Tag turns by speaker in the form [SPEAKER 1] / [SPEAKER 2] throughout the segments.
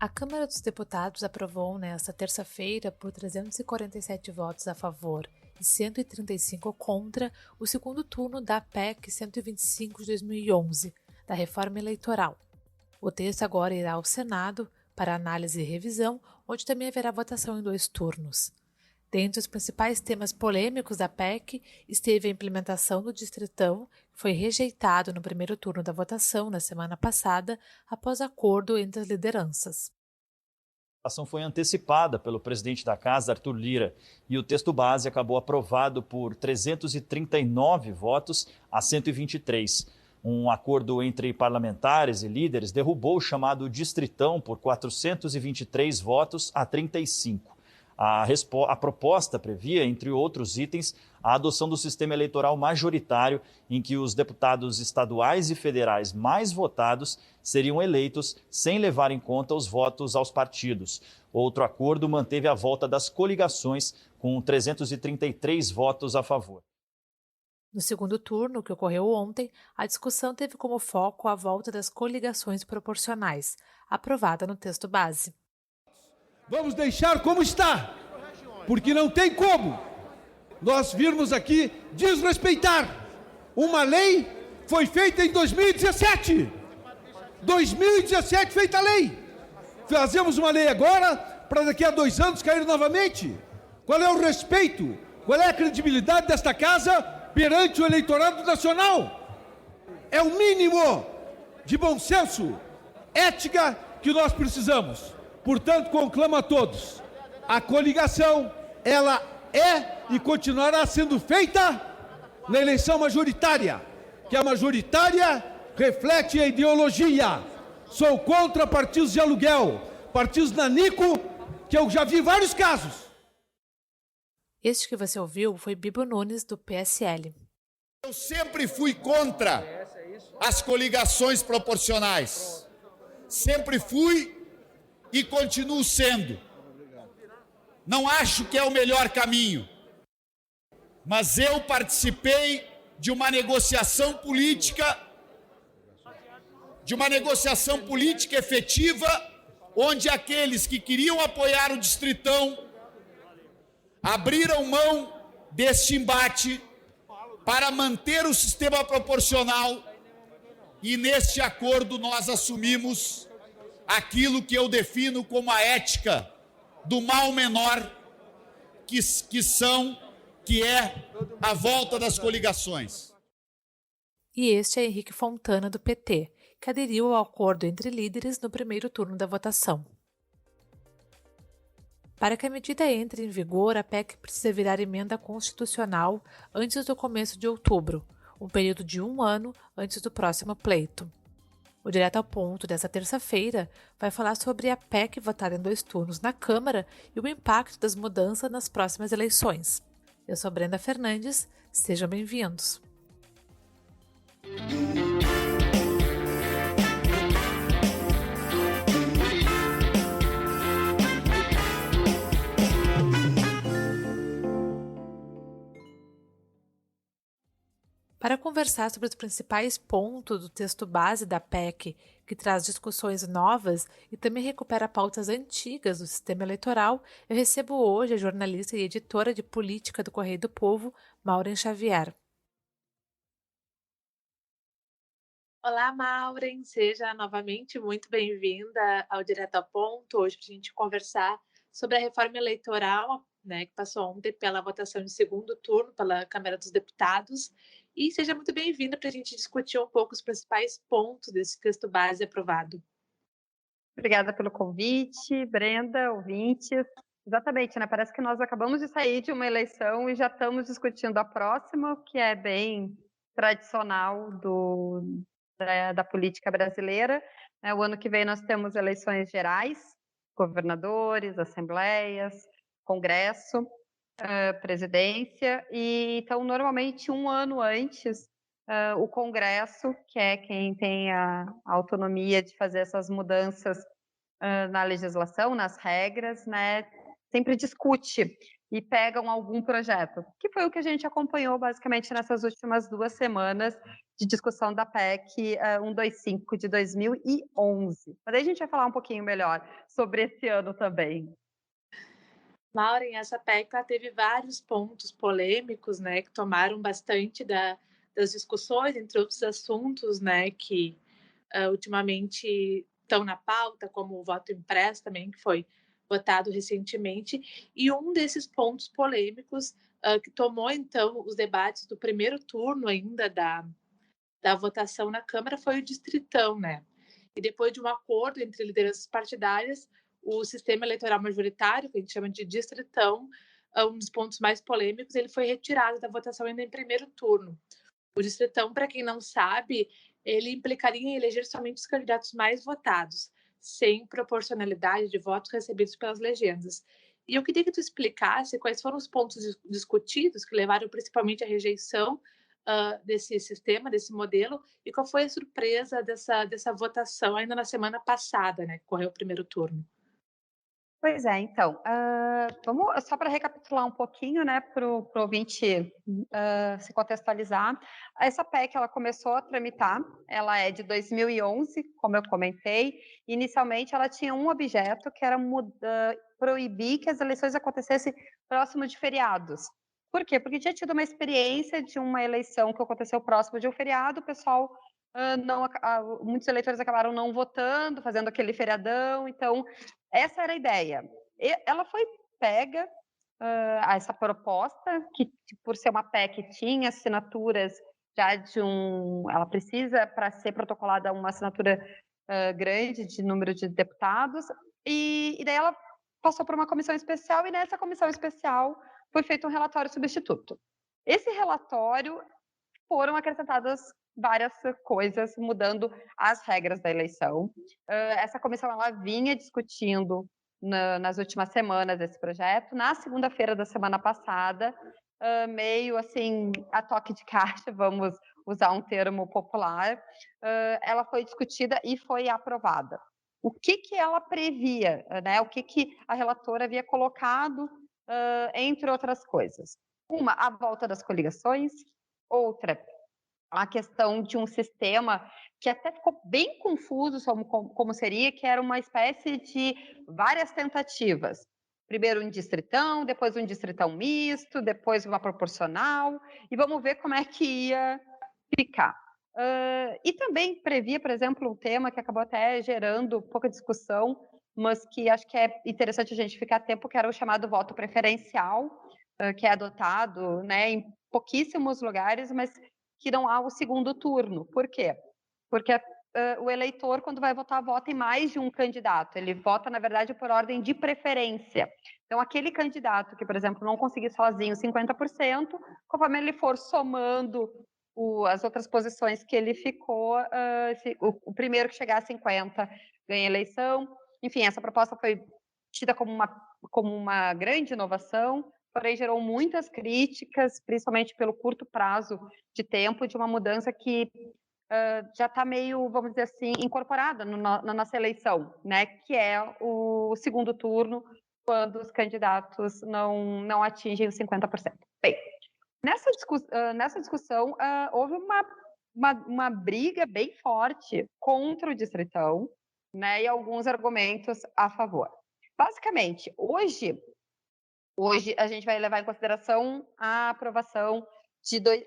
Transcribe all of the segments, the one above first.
[SPEAKER 1] A Câmara dos Deputados aprovou nesta terça-feira, por 347 votos a favor e 135 contra, o segundo turno da PEC 125 de 2011, da reforma eleitoral. O texto agora irá ao Senado para análise e revisão, onde também haverá votação em 2 turnos. Dentre os principais temas polêmicos da PEC esteve a implementação do Distritão, que foi rejeitado no primeiro turno da votação na semana passada, após acordo entre as lideranças.
[SPEAKER 2] A ação foi antecipada pelo presidente da Casa, Arthur Lira, e o texto base acabou aprovado por 339 votos a 123. Um acordo entre parlamentares e líderes derrubou o chamado Distritão por 423 votos a 35. A proposta previa, entre outros itens, a adoção do sistema eleitoral majoritário, em que os deputados estaduais e federais mais votados seriam eleitos sem levar em conta os votos aos partidos. Outro acordo manteve a volta das coligações, com 333 votos a favor.
[SPEAKER 1] No segundo turno, que ocorreu ontem, a discussão teve como foco a volta das coligações proporcionais, aprovada no texto base.
[SPEAKER 3] Vamos deixar como está, porque não tem como nós virmos aqui desrespeitar uma lei que foi feita em 2017. 2017 feita a lei. Fazemos uma lei agora para daqui a 2 anos cair novamente. Qual é o respeito? Qual é a credibilidade desta casa perante o eleitorado nacional? É o mínimo de bom senso, ética que nós precisamos. Portanto, conclamo a todos, a coligação, ela é e continuará sendo feita na eleição majoritária, que a majoritária reflete a ideologia. Sou contra partidos de aluguel, partidos nanico, que eu já vi vários casos.
[SPEAKER 1] Este que você ouviu foi Bibo Nunes, do PSL.
[SPEAKER 4] Eu sempre fui contra as coligações proporcionais. Sempre fui e continuo sendo. Não acho que é o melhor caminho, mas eu participei de uma negociação política efetiva, onde aqueles que queriam apoiar o Distritão abriram mão deste embate para manter o sistema proporcional, e neste acordo nós assumimos aquilo que eu defino como a ética do mal menor, que é a volta das coligações.
[SPEAKER 1] E este é Henrique Fontana, do PT, que aderiu ao acordo entre líderes no primeiro turno da votação. Para que a medida entre em vigor, a PEC precisa virar emenda constitucional antes do começo de outubro, um período de 1 ano antes do próximo pleito. O Direto ao Ponto desta terça-feira vai falar sobre a PEC votada em 2 turnos na Câmara e o impacto das mudanças nas próximas eleições. Eu sou Brenda Fernandes, sejam bem-vindos. Para conversar sobre os principais pontos do texto base da PEC, que traz discussões novas e também recupera pautas antigas do sistema eleitoral, eu recebo hoje a jornalista e editora de política do Correio do Povo, Maureen Xavier. Olá, Maureen, seja novamente muito bem-vinda ao Direto ao Ponto, hoje para a gente conversar sobre a reforma eleitoral, que passou ontem pela votação de segundo turno pela Câmara dos Deputados. E seja muito bem-vinda para a gente discutir um pouco os principais pontos desse texto base aprovado.
[SPEAKER 5] Obrigada pelo convite, Brenda, ouvintes. Exatamente, parece que nós acabamos de sair de uma eleição e já estamos discutindo a próxima, que é bem tradicional da política brasileira. O ano que vem nós temos eleições gerais, governadores, assembleias, Congresso, presidência, e então normalmente 1 ano antes o Congresso, que é quem tem a autonomia de fazer essas mudanças na legislação, nas regras, sempre discute e pegam algum projeto, que foi o que a gente acompanhou basicamente nessas últimas 2 semanas de discussão da PEC 125 de 2011. Mas aí a gente vai falar um pouquinho melhor sobre esse ano também.
[SPEAKER 1] Maureen, essa PEC ela teve vários pontos polêmicos, né, que tomaram bastante das discussões, entre outros assuntos, né, que ultimamente estão na pauta, como o voto impresso também, que foi votado recentemente. E um desses pontos polêmicos que tomou, então, os debates do primeiro turno ainda da votação na Câmara foi o distritão, né? E depois de um acordo entre lideranças partidárias, o sistema eleitoral majoritário, que a gente chama de distritão, um dos pontos mais polêmicos, ele foi retirado da votação ainda em primeiro turno. O distritão, para quem não sabe, ele implicaria em eleger somente os candidatos mais votados, sem proporcionalidade de votos recebidos pelas legendas. E eu queria que tu explicasse quais foram os pontos discutidos que levaram principalmente à rejeição desse sistema, desse modelo, e qual foi a surpresa dessa votação ainda na semana passada, né, que correu o primeiro turno.
[SPEAKER 5] Pois é, então, vamos só para recapitular um pouquinho, né, para o ouvinte se contextualizar. Essa PEC, ela começou a tramitar, ela é de 2011, como eu comentei. Inicialmente, ela tinha um objeto, que era proibir que as eleições acontecessem próximo de feriados. Por quê? Porque tinha tido uma experiência de uma eleição que aconteceu próximo de um feriado, o pessoal muitos eleitores acabaram não votando, fazendo aquele feriadão, então essa era a ideia. Ela foi pega a essa proposta, que por ser uma PEC tinha assinaturas já ela precisa, para ser protocolada, uma assinatura grande de número de deputados, e daí ela passou por uma comissão especial, e nessa comissão especial foi feito um relatório substituto. Esse relatório foram acrescentadas várias coisas, mudando as regras da eleição. Essa comissão ela vinha discutindo nas últimas semanas esse projeto. Na segunda-feira da semana passada, meio assim, a toque de caixa, vamos usar um termo popular, ela foi discutida e foi aprovada. O que ela previa, né? O que a relatora havia colocado, entre outras coisas? Uma, a volta das coligações. Outra, a questão de um sistema que até ficou bem confuso como seria, que era uma espécie de várias tentativas. Primeiro um distritão, depois um distritão misto, depois uma proporcional, e vamos ver como é que ia ficar. E também previa, por exemplo, um tema que acabou até gerando pouca discussão, mas que acho que é interessante a gente ficar atento, que era o chamado voto preferencial, que é adotado, né, em pouquíssimos lugares, mas que não há o segundo turno. Por quê? Porque o eleitor, quando vai votar, vota em mais de um candidato. Ele vota, na verdade, por ordem de preferência. Então, aquele candidato que, por exemplo, não conseguir sozinho 50%, conforme ele for somando as outras posições que ele ficou, o primeiro que chegar a 50 ganha a eleição. Enfim, essa proposta foi tida como uma grande inovação, porém gerou muitas críticas, principalmente pelo curto prazo de tempo, de uma mudança que já está meio, vamos dizer assim, incorporada na nossa eleição, né? Que é o segundo turno, quando os candidatos não atingem os 50%. Bem, nessa discussão houve uma briga bem forte contra o distritão, né? E alguns argumentos a favor. Basicamente, hoje a gente vai levar em consideração a aprovação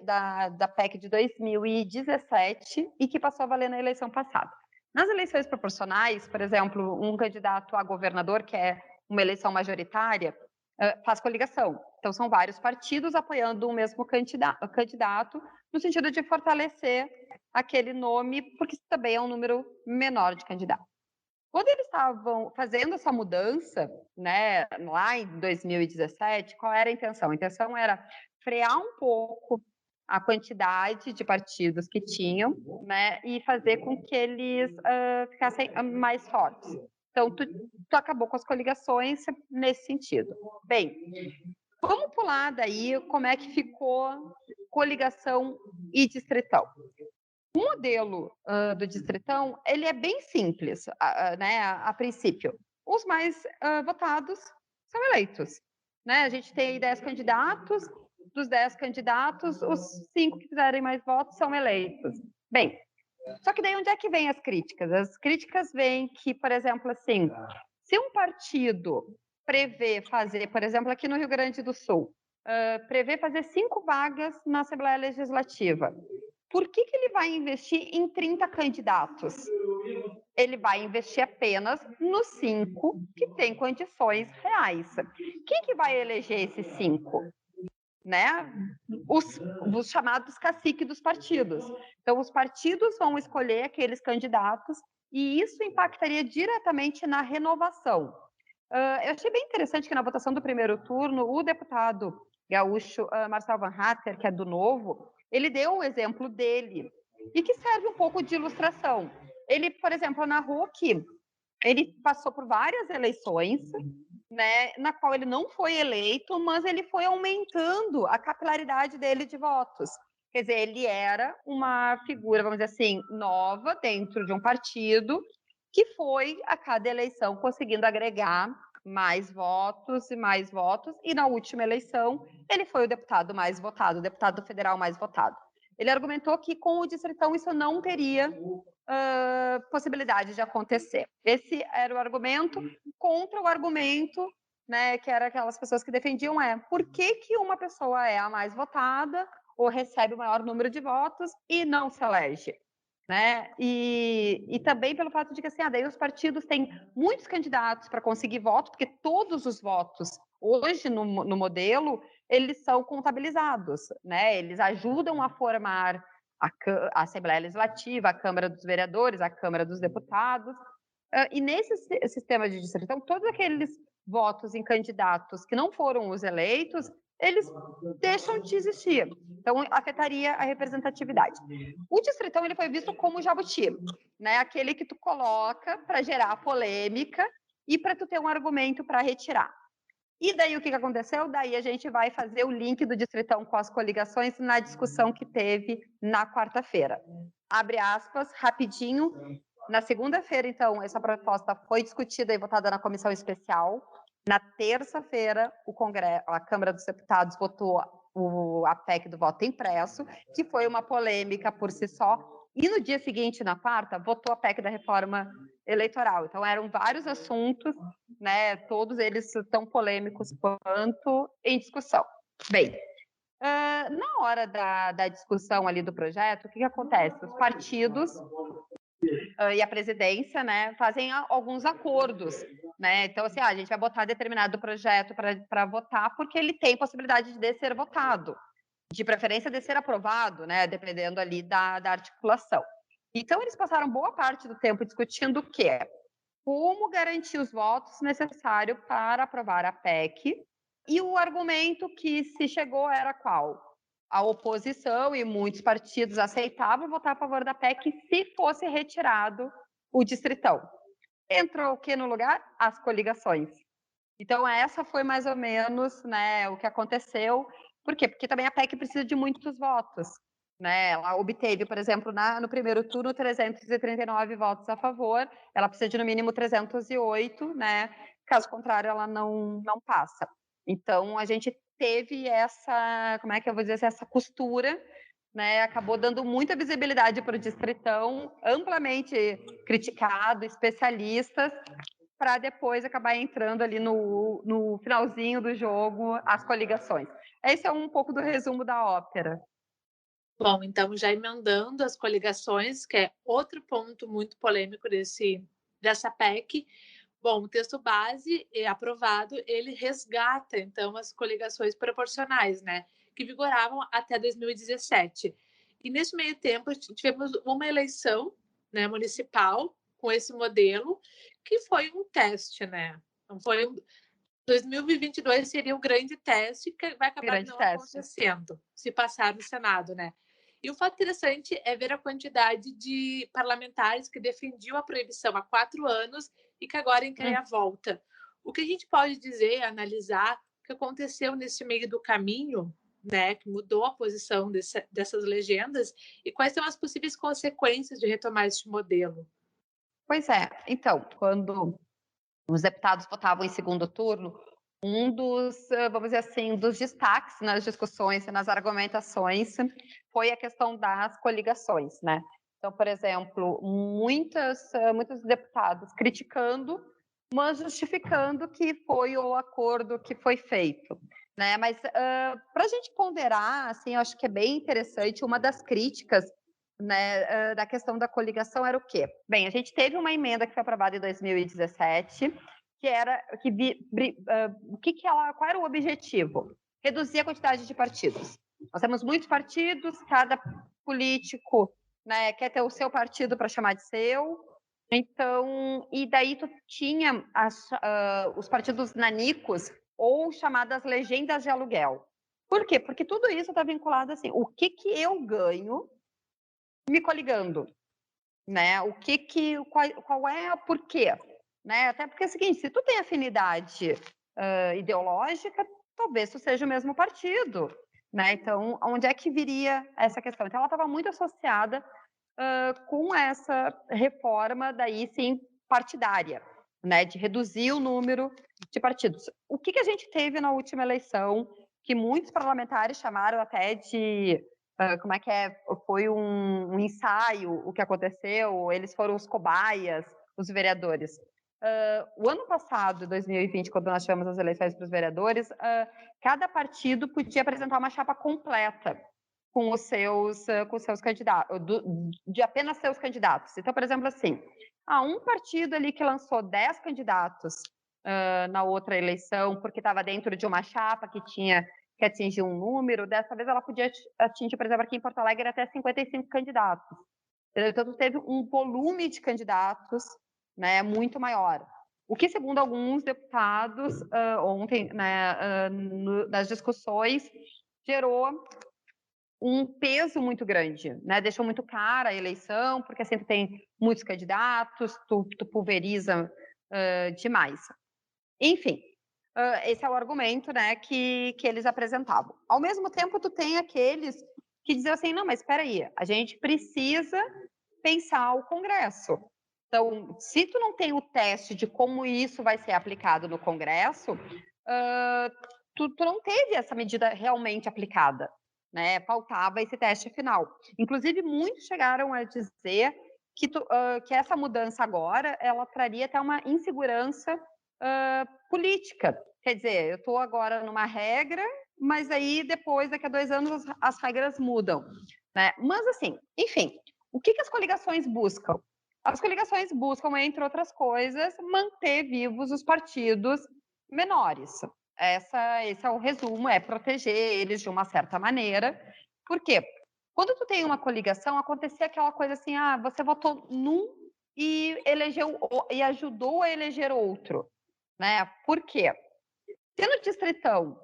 [SPEAKER 5] da PEC de 2017 e que passou a valer na eleição passada. Nas eleições proporcionais, por exemplo, um candidato a governador, que é uma eleição majoritária, faz coligação. Então, são vários partidos apoiando o mesmo candidato, no sentido de fortalecer aquele nome, porque também é um número menor de candidatos. Quando eles estavam fazendo essa mudança, né, lá em 2017, qual era a intenção? A intenção era frear um pouco a quantidade de partidos que tinham, né, e fazer com que eles ficassem mais fortes. Então, tu acabou com as coligações nesse sentido. Bem, vamos pular daí como é que ficou coligação e distritão. O modelo do distritão, ele é bem simples, né, a princípio. Os mais votados são eleitos. né? A gente tem 10 candidatos, dos 10 candidatos, os 5 que fizerem mais votos são eleitos. Bem, só que daí onde é que vem as críticas? As críticas vêm que, por exemplo, assim, se um partido prevê fazer, por exemplo, aqui no Rio Grande do Sul, prevê fazer 5 vagas na Assembleia Legislativa, por que ele vai investir em 30 candidatos? Ele vai investir apenas nos 5 que têm condições reais. Quem que vai eleger esses 5? Né? Os chamados caciques dos partidos. Então, os partidos vão escolher aqueles candidatos e isso impactaria diretamente na renovação. Eu achei bem interessante que na votação do primeiro turno, o deputado gaúcho Marcel Van Hatter, que é do Novo, ele deu o exemplo dele e que serve um pouco de ilustração. Ele, por exemplo, narrou que ele passou por várias eleições, né, na qual ele não foi eleito, mas ele foi aumentando a capilaridade dele de votos. Quer dizer, ele era uma figura, vamos dizer assim, nova dentro de um partido que foi, a cada eleição, conseguindo agregar mais votos, e na última eleição ele foi o deputado mais votado, o deputado federal mais votado. Ele argumentou que com o Distritão isso não teria possibilidade de acontecer. Esse era o argumento contra o argumento, né, que era aquelas pessoas que defendiam por que uma pessoa é a mais votada ou recebe o maior número de votos e não se elege? Né? E também pelo fato de que assim, daí os partidos têm muitos candidatos para conseguir voto, porque todos os votos hoje no modelo eles são contabilizados, né? Eles ajudam a formar a Assembleia Legislativa, a Câmara dos Vereadores, a Câmara dos Deputados. E nesse sistema de distribuição, todos aqueles votos em candidatos que não foram os eleitos, eles deixam de existir. Então, afetaria a representatividade. O distritão ele foi visto como jabuti, né? Aquele que tu coloca para gerar polêmica e para tu ter um argumento para retirar. E daí o que aconteceu? Daí a gente vai fazer o link do distritão com as coligações na discussão que teve na quarta-feira. Abre aspas, rapidinho. Na segunda-feira, então, essa proposta foi discutida e votada na comissão especial. Na terça-feira, a Câmara dos Deputados votou a PEC do voto impresso, que foi uma polêmica por si só. E no dia seguinte, na quarta, votou a PEC da reforma eleitoral. Então, eram vários assuntos, né, todos eles tão polêmicos quanto em discussão. Bem, na hora da discussão ali do projeto, o que acontece? Os partidos e a presidência, né, fazem alguns acordos, né? Então, assim, a gente vai botar determinado projeto para votar porque ele tem possibilidade de ser votado, de preferência de ser aprovado, né, dependendo ali da articulação. Então, eles passaram boa parte do tempo discutindo o quê? Como garantir os votos necessários para aprovar a PEC, e o argumento que se chegou era qual? A oposição e muitos partidos aceitavam votar a favor da PEC se fosse retirado o distritão. Entrou o que no lugar? As coligações. Então, essa foi mais ou menos, né, o que aconteceu. Por quê? Porque também a PEC precisa de muitos votos. Né? Ela obteve, por exemplo, no primeiro turno, 339 votos a favor, ela precisa de no mínimo 308, né? Caso contrário, ela não passa. Então, a gente teve essa, como é que eu vou dizer, essa costura, né? Acabou dando muita visibilidade para o distritão, amplamente criticado, especialistas, para depois acabar entrando ali no finalzinho do jogo as coligações. Esse é um pouco do resumo da ópera.
[SPEAKER 1] Bom, então já emendando as coligações, que é outro ponto muito polêmico dessa PEC. Bom, o texto base aprovado, ele resgata, então, as coligações proporcionais, né, que vigoravam até 2017. E nesse meio tempo, tivemos uma eleição, né, municipal com esse modelo, que foi um teste, né? Então, 2022 seria um grande teste que vai acabar não acontecendo, se passar no Senado, né? E o fato interessante é ver a quantidade de parlamentares que defendiam a proibição há 4 anos e que agora querem a volta. O que a gente pode dizer, analisar, o que aconteceu nesse meio do caminho, né, que mudou a posição dessas legendas, e quais são as possíveis consequências de retomar este modelo?
[SPEAKER 5] Pois é. Então, quando os deputados votavam em segundo turno, um dos, vamos dizer assim, dos destaques nas discussões e nas argumentações foi a questão das coligações, né? Então, por exemplo, muitos deputados criticando, mas justificando que foi o acordo que foi feito, né? Mas para a gente ponderar, assim, eu acho que é bem interessante. Uma das críticas, né, da questão da coligação era o quê? Bem, a gente teve uma emenda que foi aprovada em 2017, que era qual era o objetivo? Reduzir a quantidade de partidos. Nós temos muitos partidos, cada político, né, quer ter o seu partido para chamar de seu. Então, e daí tu tinha os partidos nanicos ou chamadas legendas de aluguel. Por quê? Porque tudo isso está vinculado assim, o que eu ganho me coligando, né? Qual é o porquê, né? Até porque é o seguinte, se tu tem afinidade ideológica, talvez tu seja o mesmo partido, né? Então, onde é que viria essa questão? Então, ela estava muito associada com essa reforma, daí sim, partidária, né, de reduzir o número de partidos. O que a gente teve na última eleição, que muitos parlamentares chamaram até de, foi um ensaio o que aconteceu, eles foram os cobaias, os vereadores. O ano passado, 2020, quando nós tivemos as eleições para os vereadores, cada partido podia apresentar uma chapa completa com os seus candidatos, de apenas seus candidatos. Então, por exemplo, assim, um partido ali que lançou 10 candidatos na outra eleição, porque estava dentro de uma chapa que tinha que atingir um número, dessa vez ela podia atingir, por exemplo, aqui em Porto Alegre, até 55 candidatos. Então, teve um volume de candidatos, né, muito maior. O que, segundo alguns deputados, ontem, né, nas discussões, gerou um peso muito grande, né? Deixou muito cara a eleição, porque assim tu tem muitos candidatos, tu pulveriza demais. Enfim, esse é o argumento, né, que eles apresentavam. Ao mesmo tempo, tu tem aqueles que diziam assim, não, mas espera aí, a gente precisa pensar o Congresso. Então, se tu não tem o teste de como isso vai ser aplicado no Congresso, tu não teve essa medida realmente aplicada, né? Faltava esse teste final. Inclusive, muitos chegaram a dizer que essa mudança agora, ela traria até uma insegurança política. Quer dizer, eu estou agora numa regra, mas aí depois, daqui a 2 anos, as regras mudam, né? Mas assim, enfim, o que as coligações buscam? As coligações buscam, entre outras coisas, manter vivos os partidos menores. Esse é o resumo, é proteger eles de uma certa maneira. Por quê? Quando tu tem uma coligação, acontecia aquela coisa assim, você votou num e ajudou a eleger outro, né? Por quê? Se no distritão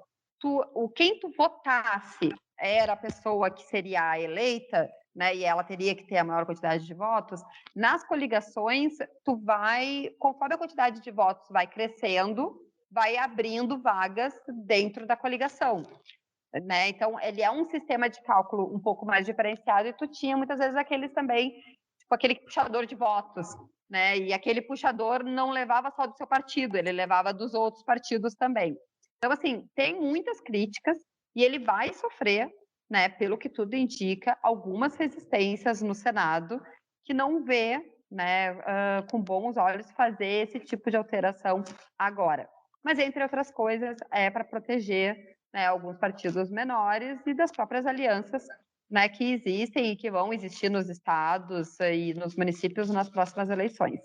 [SPEAKER 5] quem tu votasse era a pessoa que seria eleita, né, e ela teria que ter a maior quantidade de votos, nas coligações, conforme a quantidade de votos vai crescendo, vai abrindo vagas dentro da coligação, né? Então, ele é um sistema de cálculo um pouco mais diferenciado e tu tinha muitas vezes aqueles também, tipo aquele puxador de votos, né? E aquele puxador não levava só do seu partido, ele levava dos outros partidos também. Então, assim, tem muitas críticas e ele vai sofrer, né, pelo que tudo indica, algumas resistências no Senado que não vê, né, com bons olhos fazer esse tipo de alteração agora. Mas, entre outras coisas, é para proteger, né, alguns partidos menores e das próprias alianças, né, que existem e que vão existir nos estados e nos municípios nas próximas eleições.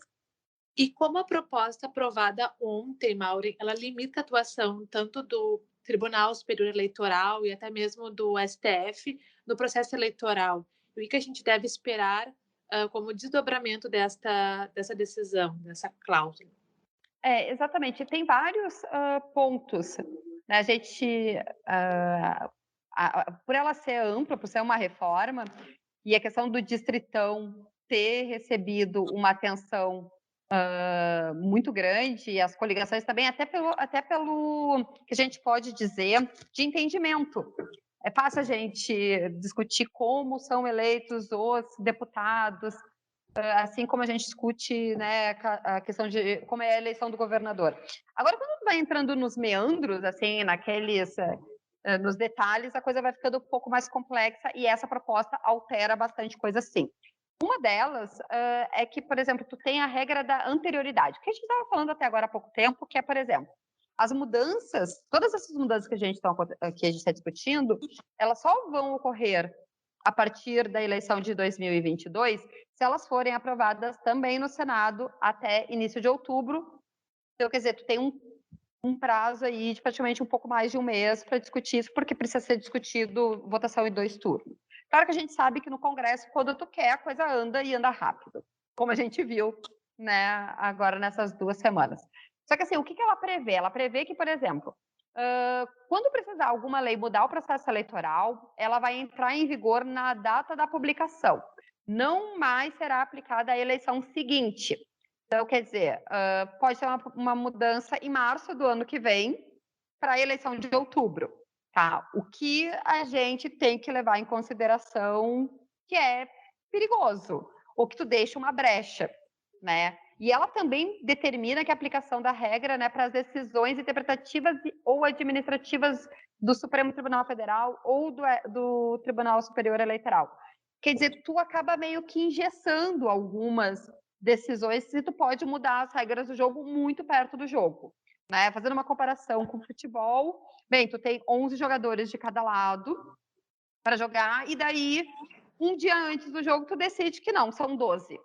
[SPEAKER 1] E como a proposta aprovada ontem, Maureen, ela limita a atuação tanto do Tribunal Superior Eleitoral e até mesmo do STF no processo eleitoral. E o que a gente deve esperar como desdobramento dessa decisão, dessa cláusula?
[SPEAKER 5] Exatamente. Tem vários pontos, né? A gente, por ela ser ampla, por ser uma reforma, e a questão do distritão ter recebido uma atenção muito grande, e as coligações também, até pelo que a gente pode dizer de entendimento. É fácil a gente discutir como são eleitos os deputados, assim como a gente discute, né, a questão de como é a eleição do governador. Agora, quando vai entrando nos meandros, assim, nos detalhes, a coisa vai ficando um pouco mais complexa e essa proposta altera bastante coisa, sim. Uma delas é que, por exemplo, tu tem a regra da anterioridade, que a gente estava falando até agora há pouco tempo, que é, por exemplo, as mudanças, todas essas mudanças que a gente está discutindo, elas só vão ocorrer a partir da eleição de 2022, se elas forem aprovadas também no Senado até início de outubro. Então, quer dizer, tu tem um prazo aí de praticamente um pouco mais de um mês para discutir isso, porque precisa ser discutido votação em 2 turnos. Claro que a gente sabe que no Congresso, quando tu quer, a coisa anda e anda rápido, como a gente viu, né, agora nessas 2 semanas. Só que assim, o que ela prevê? Ela prevê que, por exemplo, quando precisar alguma lei mudar o processo eleitoral, ela vai entrar em vigor na data da publicação. Não mais será aplicada à eleição seguinte. Então, quer dizer, pode ter uma mudança em março do ano que vem para a eleição de outubro. Tá? O que a gente tem que levar em consideração que é perigoso, ou que tu deixa uma brecha, né? E ela também determina que a aplicação da regra, né, para as decisões interpretativas ou administrativas do Supremo Tribunal Federal ou do Tribunal Superior Eleitoral. Quer dizer, tu acaba meio que engessando algumas decisões e tu pode mudar as regras do jogo muito perto do jogo. Né? Fazendo uma comparação com o futebol, bem, tu tem 11 jogadores de cada lado para jogar, e daí, um dia antes do jogo, tu decide que não, são 12.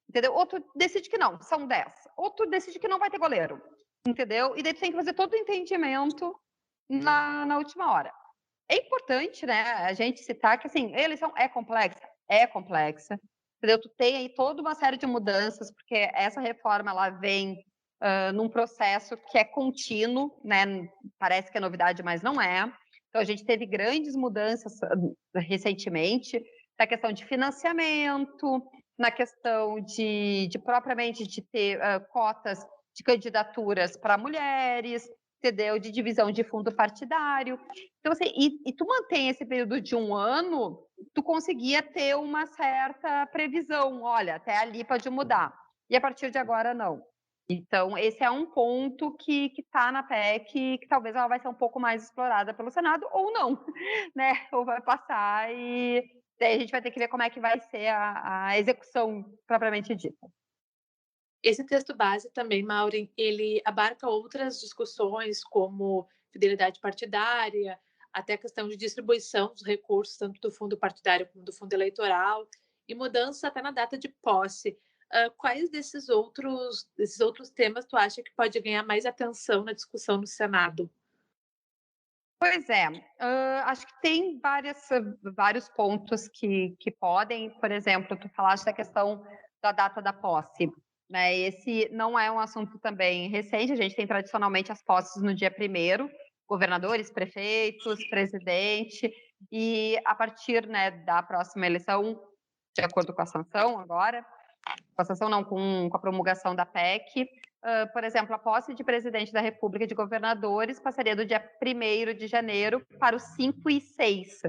[SPEAKER 5] Entendeu? Ou tu decide que não, são 10. Ou tu decide que não vai ter goleiro. Entendeu? E daí tu tem que fazer todo o entendimento na última hora. É importante, né, a gente citar que, assim, a eleição é complexa? É complexa. Entendeu? Tu tem aí toda uma série de mudanças, porque essa reforma, ela vem num processo que é contínuo, né? Parece que é novidade, mas não é. Então, a gente teve grandes mudanças recentemente na questão de financiamento, na questão de propriamente de ter cotas de candidaturas para mulheres, entendeu? De divisão de fundo partidário. Então, assim, e tu mantém esse período de um ano, tu conseguia ter uma certa previsão. Olha, até ali pode mudar. E a partir de agora, não. Então, esse é um ponto que está na PEC, que talvez ela vai ser um pouco mais explorada pelo Senado, ou não, né? Ou vai passar e daí a gente vai ter que ver como é que vai ser a execução propriamente dita.
[SPEAKER 1] Esse texto base também, Maureen, ele abarca outras discussões como fidelidade partidária, até a questão de distribuição dos recursos, tanto do fundo partidário como do fundo eleitoral, e mudança até na data de posse. Quais desses outros temas tu acha que pode ganhar mais atenção na discussão no Senado?
[SPEAKER 5] Pois é, acho que tem vários pontos que podem, por exemplo, tu falaste da questão da data da posse, né? Esse não é um assunto também recente, a gente tem tradicionalmente as posses no dia 1º, governadores, prefeitos, presidente, e a partir, né, da próxima eleição, de acordo com a sanção agora, com a sanção não, com a promulgação da PEC, por exemplo, a posse de presidente da República e de governadores passaria do dia 1º de janeiro para os 5 e 6.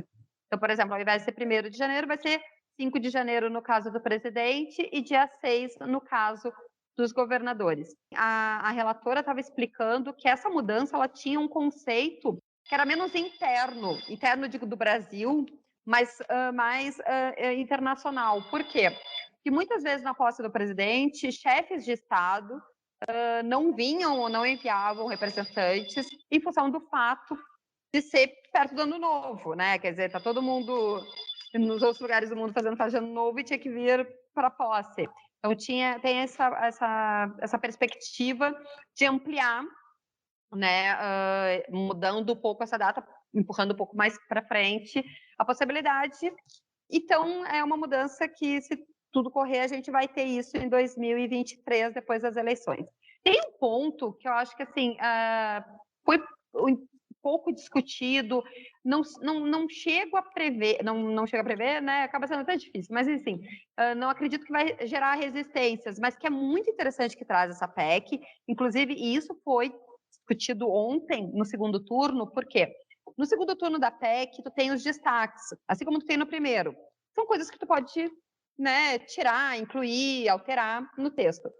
[SPEAKER 5] Então, por exemplo, ao invés de ser 1º de janeiro, vai ser 5 de janeiro no caso do presidente e dia 6 no caso dos governadores. A relatora estava explicando que essa mudança ela tinha um conceito que era menos interno do Brasil, mas mais internacional. Por quê? Porque muitas vezes na posse do presidente, chefes de Estado não vinham ou não enviavam representantes em função do fato de ser perto do Ano Novo, né? Quer dizer, tá todo mundo nos outros lugares do mundo fazendo festa de Ano Novo e tinha que vir para a posse. Então tem essa perspectiva de ampliar, né? Mudando um pouco essa data, empurrando um pouco mais para frente a possibilidade. Então é uma mudança que, se tudo correr, a gente vai ter isso em 2023, depois das eleições. Tem um ponto que eu acho que, assim, foi um pouco discutido, não chego a prever, não chega a prever, né? Acaba sendo até difícil, mas, assim, não acredito que vai gerar resistências, mas que é muito interessante que traz essa PEC, inclusive, e isso foi discutido ontem, no segundo turno, por quê? No segundo turno da PEC, tu tem os destaques, assim como tu tem no primeiro. São coisas que tu pode, né, tirar, incluir, alterar no texto.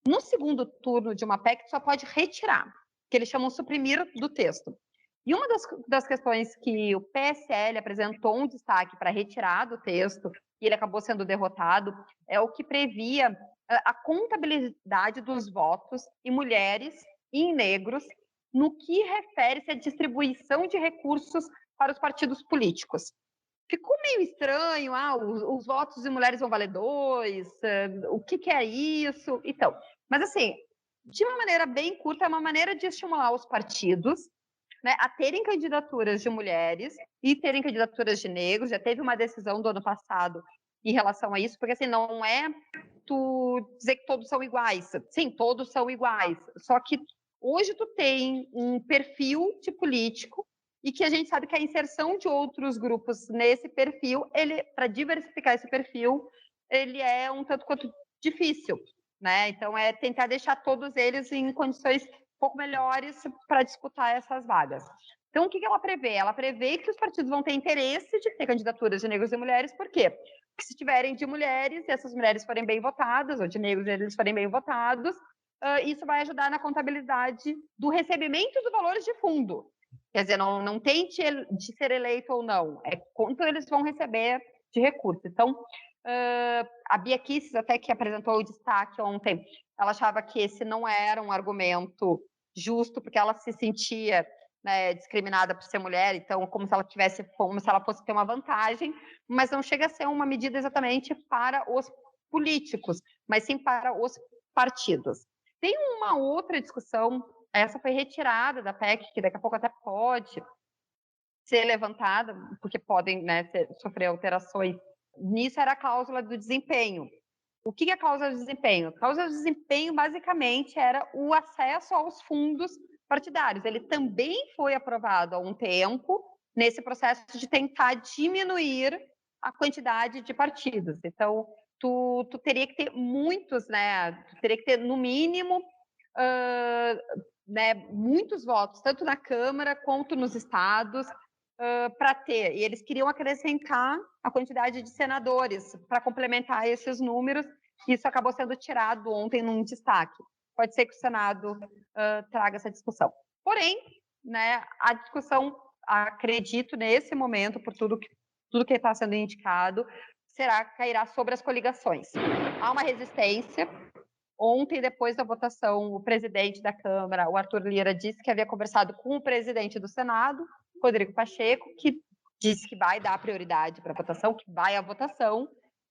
[SPEAKER 5] No segundo turno de uma PEC, tu só pode retirar. que eles chamam suprimir do texto. E uma das questões que o PSL apresentou um destaque para retirar do texto, e ele acabou sendo derrotado, é o que previa a contabilidade dos votos em mulheres e em negros, no que refere-se à distribuição de recursos para os partidos políticos. Ficou meio estranho, os votos de mulheres vão valer 2, o que é isso? Então, mas assim, de uma maneira bem curta, é uma maneira de estimular os partidos, né, a terem candidaturas de mulheres e terem candidaturas de negros. Já teve uma decisão do ano passado em relação a isso, porque assim, não é tu dizer que todos são iguais. Sim, todos são iguais, só que hoje tu tem um perfil de político e que a gente sabe que a inserção de outros grupos nesse perfil, para diversificar esse perfil, ele é um tanto quanto difícil, né? Então, é tentar deixar todos eles em condições um pouco melhores para disputar essas vagas. Então, o que ela prevê? Ela prevê que os partidos vão ter interesse de ter candidaturas de negros e mulheres. Por quê? Porque se tiverem de mulheres, e essas mulheres forem bem votadas, ou de negros eles forem bem votados, isso vai ajudar na contabilidade do recebimento dos valores de fundo. Quer dizer, não tem de ser eleito ou não, é quanto eles vão receber de recursos. Então, a Bia Kicis, até que apresentou o destaque ontem, ela achava que esse não era um argumento justo, porque ela se sentia, né, discriminada por ser mulher, então como se ela fosse ter uma vantagem, mas não chega a ser uma medida exatamente para os políticos, mas sim para os partidos. Tem uma outra discussão, essa foi retirada da PEC, que daqui a pouco até pode ser levantada, porque podem, né, sofrer alterações. Nisso era a cláusula do desempenho. O que é a cláusula de desempenho? A cláusula de desempenho, basicamente, era o acesso aos fundos partidários. Ele também foi aprovado há um tempo nesse processo de tentar diminuir a quantidade de partidos. Então, tu teria que ter muitos, né? Tu teria que ter, no mínimo, né, muitos votos, tanto na Câmara quanto nos estados, para ter. E eles queriam acrescentar a quantidade de senadores para complementar esses números. Isso acabou sendo tirado ontem num destaque. Pode ser que o Senado traga essa discussão. Porém, né, a discussão, acredito, nesse momento, por tudo que está sendo indicado, cairá sobre as coligações. Há uma resistência. Ontem, depois da votação, o presidente da Câmara, o Arthur Lira, disse que havia conversado com o presidente do Senado, Rodrigo Pacheco, que disse que vai dar prioridade para a votação, que vai à votação.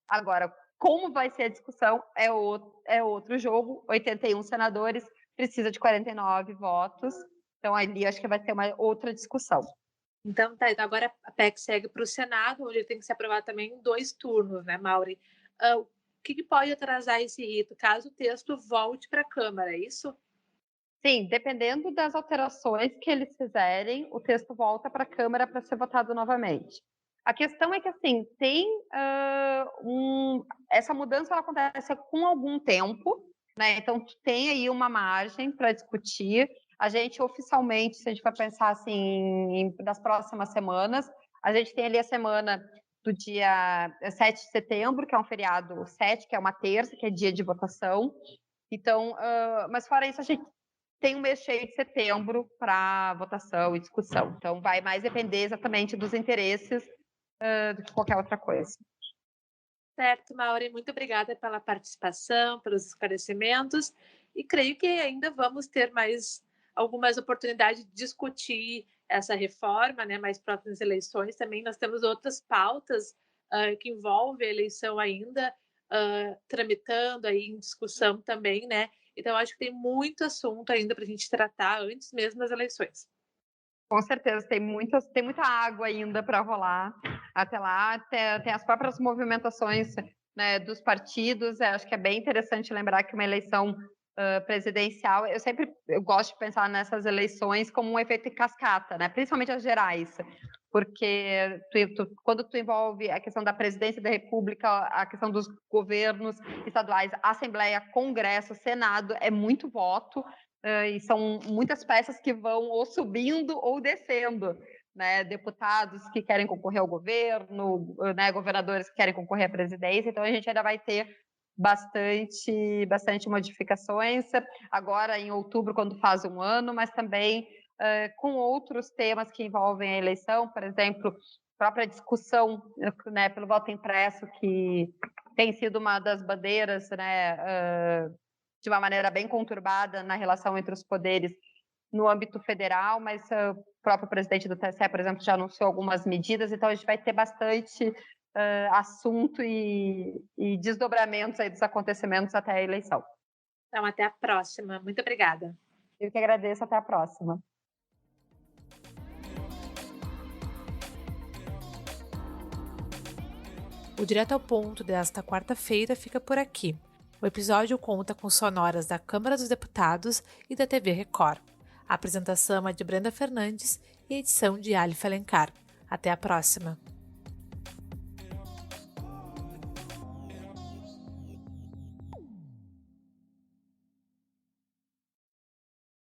[SPEAKER 5] Agora, como vai ser a discussão é outro jogo. 81 senadores, precisa de 49 votos. Então, ali acho que vai ter uma outra discussão.
[SPEAKER 1] Então, tá, agora a PEC segue para o Senado, onde tem que ser aprovado também em 2 turnos, né, Mauri? O que pode atrasar esse rito, caso o texto volte para a Câmara, é isso?
[SPEAKER 5] Sim, dependendo das alterações que eles fizerem, o texto volta para a Câmara para ser votado novamente. A questão é que, assim, tem essa mudança ela acontece com algum tempo, né? Então, tem aí uma margem para discutir. A gente, oficialmente, se a gente vai pensar, assim, das próximas semanas, a gente tem ali a semana do dia 7 de setembro, que é um feriado 7, que é uma terça, que é dia de votação. Então, mas fora isso, a gente tem um mês cheio de setembro para votação e discussão. Então, vai mais depender exatamente dos interesses do que qualquer outra coisa.
[SPEAKER 1] Certo, Mauri, muito obrigada pela participação, pelos esclarecimentos, e creio que ainda vamos ter mais algumas oportunidades de discutir essa reforma, né, mais próximas eleições. Também nós temos outras pautas que envolvem a eleição ainda, tramitando aí em discussão também, né? Então, acho que tem muito assunto ainda para a gente tratar antes mesmo das eleições.
[SPEAKER 5] Com certeza, tem muita água ainda para rolar até lá. Tem as próprias movimentações, né, dos partidos. Acho que é bem interessante lembrar que uma eleição presidencial, eu gosto de pensar nessas eleições como um efeito em cascata, né? Principalmente as gerais, porque quando tu envolve a questão da presidência da República, a questão dos governos estaduais, Assembleia, Congresso, Senado, é muito voto, e são muitas peças que vão ou subindo ou descendo, né? Deputados que querem concorrer ao governo, né? Governadores que querem concorrer à presidência. Então, a gente ainda vai ter bastante modificações, agora em outubro, quando faz um ano, mas também com outros temas que envolvem a eleição, por exemplo, a própria discussão, né, pelo voto impresso, que tem sido uma das bandeiras, né, de uma maneira bem conturbada na relação entre os poderes no âmbito federal, mas o próprio presidente do TSE, por exemplo, já anunciou algumas medidas, então a gente vai ter bastante assunto e desdobramentos aí dos acontecimentos até a eleição.
[SPEAKER 1] Então, até a próxima. Muito obrigada.
[SPEAKER 5] Eu que agradeço, até a próxima.
[SPEAKER 1] O Direto ao Ponto desta quarta-feira fica por aqui. O episódio conta com sonoras da Câmara dos Deputados e da TV Record. A apresentação é de Brenda Fernandes e a edição de Ali Felencar. Até a próxima!